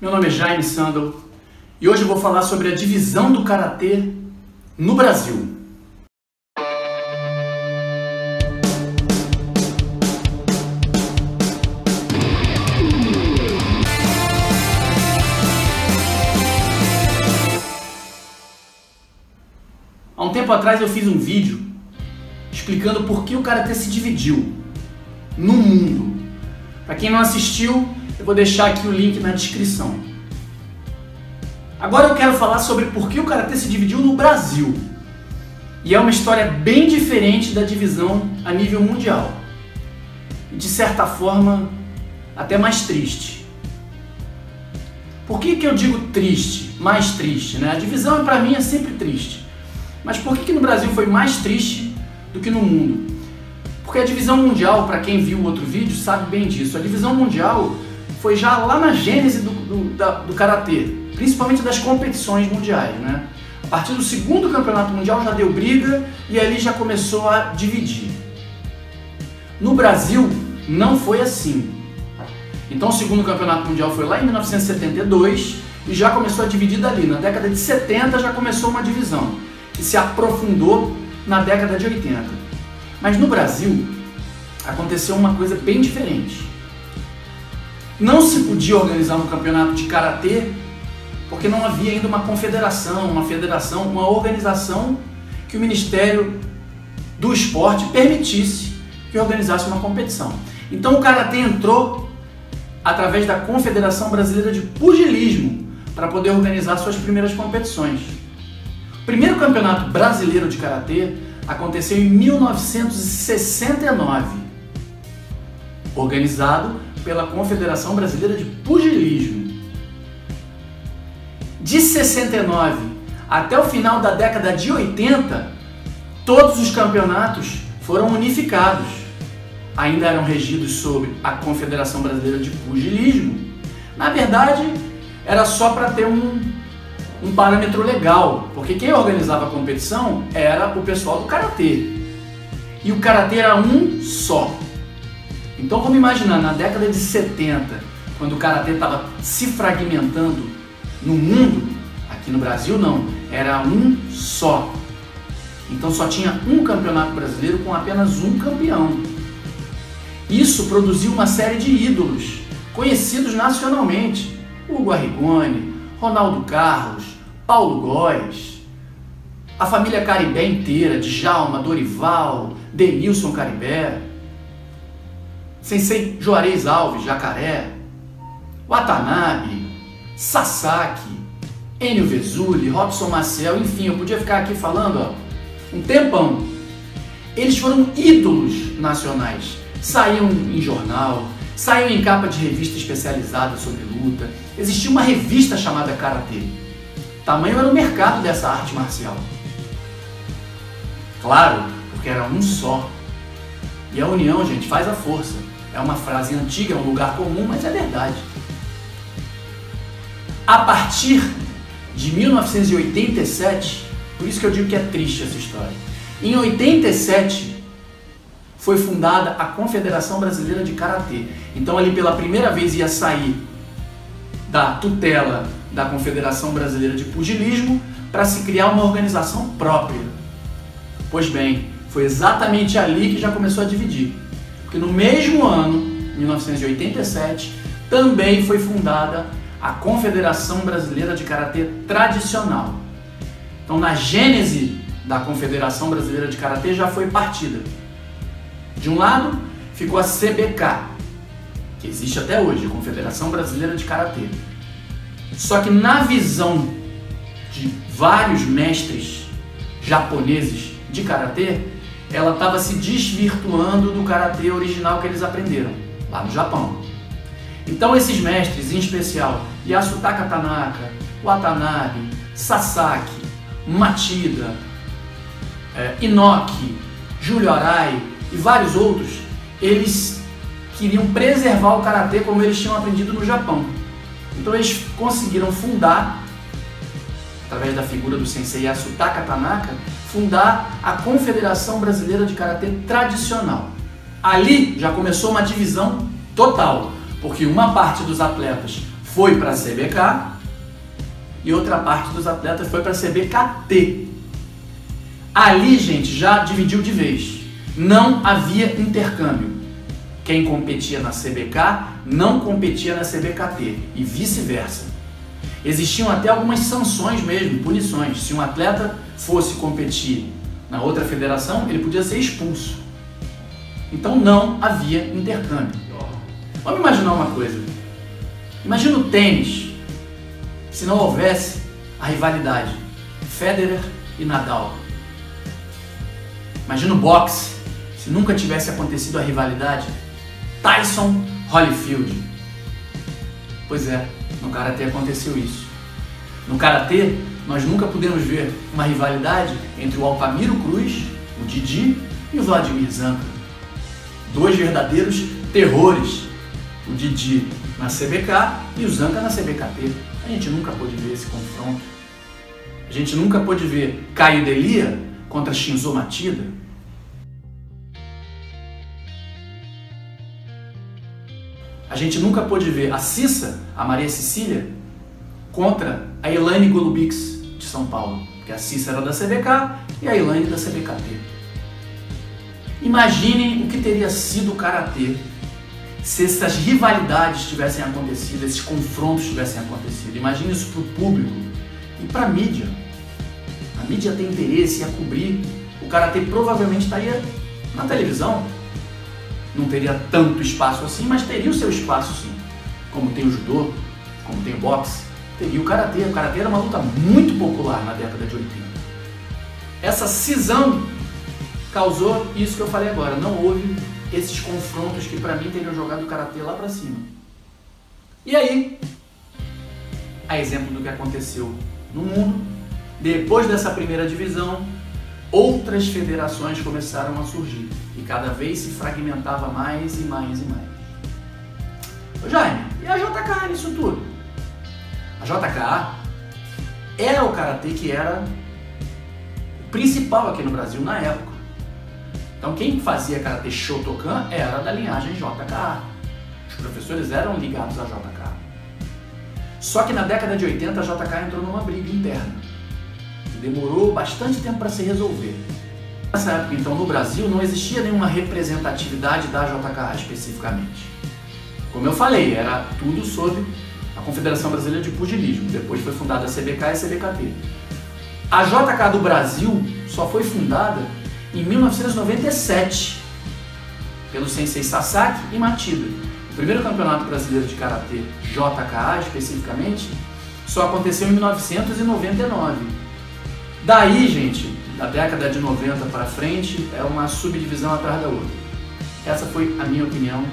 Meu nome é Jaime Sandel e hoje eu vou falar sobre a divisão do Karatê no Brasil. Há um tempo atrás eu fiz um vídeo explicando por que o Karatê se dividiu no mundo. Para quem não assistiu, eu vou deixar aqui o link na descrição. Agora eu quero falar sobre por que o Karatê se dividiu no Brasil. E é uma história bem diferente da divisão a nível mundial. E de certa forma, até mais triste. Por que eu digo triste? Mais triste, né? A divisão para mim é sempre triste. Mas por que no Brasil foi mais triste do que no mundo? Porque a divisão mundial, para quem viu o outro vídeo, sabe bem disso. A divisão mundial foi já lá na gênese do Karatê, principalmente das competições mundiais, né? A partir do segundo campeonato mundial já deu briga e ali já começou a dividir. No Brasil não foi assim. Então o segundo campeonato mundial foi lá em 1972 e já começou a dividir dali. Na década de 70 já começou uma divisão que se aprofundou na década de 80. Mas no Brasil aconteceu uma coisa bem diferente. Não se podia organizar um campeonato de Karatê porque não havia ainda uma confederação, uma federação, uma organização que o Ministério do Esporte permitisse que organizasse uma competição. Então o Karatê entrou através da Confederação Brasileira de Pugilismo para poder organizar suas primeiras competições. O primeiro campeonato brasileiro de Karatê aconteceu em 1969, organizado pela Confederação Brasileira de Pugilismo. De 69 até o final da década de 80, todos os campeonatos foram unificados. Ainda eram regidos sob a Confederação Brasileira de Pugilismo. Na verdade, era só para ter um parâmetro legal, porque quem organizava a competição era o pessoal do Karatê. E o Karatê era um só. Então vamos imaginar, na década de 70, quando o Karatê estava se fragmentando no mundo, aqui no Brasil não, era um só. Então só tinha um campeonato brasileiro com apenas um campeão. Isso produziu uma série de ídolos, conhecidos nacionalmente. Hugo Arrigoni, Ronaldo Carlos, Paulo Góes, a família Caribé inteira, Djalma, Dorival, Denilson Caribé, Sensei Juarez Alves, Jacaré, Watanabe, Sasaki, Enio Vezuli, Robson Maciel, enfim, eu podia ficar aqui falando um tempão. Eles foram ídolos nacionais, saíam em jornal, saíam em capa de revista especializada sobre luta, existia uma revista chamada Karatê. Tamanho era o mercado dessa arte marcial. Claro, porque era um só. E a união, gente, faz a força. É uma frase antiga, é um lugar comum, mas é verdade. A partir de 1987, por isso que eu digo que é triste essa história, em 87 foi fundada a Confederação Brasileira de Karatê. Então ali pela primeira vez ia sair da tutela da Confederação Brasileira de Pugilismo para se criar uma organização própria. Pois bem, foi exatamente ali que já começou a dividir. Porque no mesmo ano, 1987, também foi fundada a Confederação Brasileira de Karatê Tradicional. Então, na gênese da Confederação Brasileira de Karatê já foi partida. De um lado, ficou a CBK, que existe até hoje, a Confederação Brasileira de Karatê. Só que na visão de vários mestres japoneses de Karatê, ela estava se desvirtuando do Karatê original que eles aprenderam, lá no Japão. Então esses mestres, em especial Yasutaka Tanaka, Watanabe, Sasaki, Machida, Inoki, Júlio Arai e vários outros, eles queriam preservar o Karatê como eles tinham aprendido no Japão. Então eles conseguiram fundar, através da figura do sensei Yasutaka Tanaka, fundar a Confederação Brasileira de Karatê Tradicional. Ali já começou uma divisão total, Porque uma parte dos atletas foi para a CBK e outra parte dos atletas foi para a CBKT. Ali, gente, já dividiu de vez. Não havia intercâmbio. Quem competia na CBK não competia na CBKT e vice-versa. Existiam até algumas sanções mesmo, punições. Se um atleta fosse competir na outra federação, ele podia ser expulso. Então não havia intercâmbio. Vamos imaginar uma coisa. Imagina o tênis, se não houvesse a rivalidade Federer e Nadal. Imagina o boxe, se nunca tivesse acontecido a rivalidade Tyson-Holyfield. Pois é, no Karatê aconteceu isso. No Karatê, nós nunca pudemos ver uma rivalidade entre o Altamiro Cruz, o Didi e o Vladimir Zanca. Dois verdadeiros terrores. O Didi na CBK e o Zanca na CBKT. A gente nunca pôde ver esse confronto. A gente nunca pôde ver Caio Delia contra Shinzo Matida. A gente nunca pôde ver a Cissa, a Maria Cecília, contra a Elaine Golubics de São Paulo. Porque a Cissa era da CBK e a Elaine da CBKT. Imaginem o que teria sido o Karatê se essas rivalidades tivessem acontecido, esses confrontos tivessem acontecido. Imagine isso para o público e para a mídia. A mídia tem interesse em cobrir. O Karatê provavelmente estaria na televisão. Não teria tanto espaço assim, mas teria o seu espaço sim. Como tem o judô, como tem o boxe, teria o Karatê. O Karatê era uma luta muito popular na década de 80. Essa cisão causou isso que eu falei agora. Não houve esses confrontos que para mim teriam jogado o Karatê lá para cima. E aí, a exemplo do que aconteceu no mundo, depois dessa primeira divisão, outras federações começaram a surgir e cada vez se fragmentava mais e mais e mais. Ô Jaime, e a JKA nisso tudo? A JKA era o Karatê que era o principal aqui no Brasil na época. Então quem fazia Karatê Shotokan era da linhagem JKA. Os professores eram ligados à JKA. Só que na década de 80 a JKA entrou numa briga interna. Demorou bastante tempo para se resolver. Nessa época, então, no Brasil, não existia nenhuma representatividade da JKA especificamente. Como eu falei, era tudo sob a Confederação Brasileira de Pugilismo. Depois foi fundada a CBK e a CBKT. A JKA do Brasil só foi fundada em 1997 pelo sensei Sasaki e Matida. O primeiro campeonato brasileiro de Karatê JKA, especificamente, só aconteceu em 1999. Daí, gente, da década de 90 para frente, é uma subdivisão atrás da outra. Essa foi a minha opinião,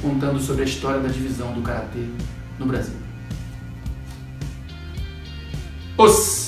contando sobre a história da divisão do Karatê no Brasil. Os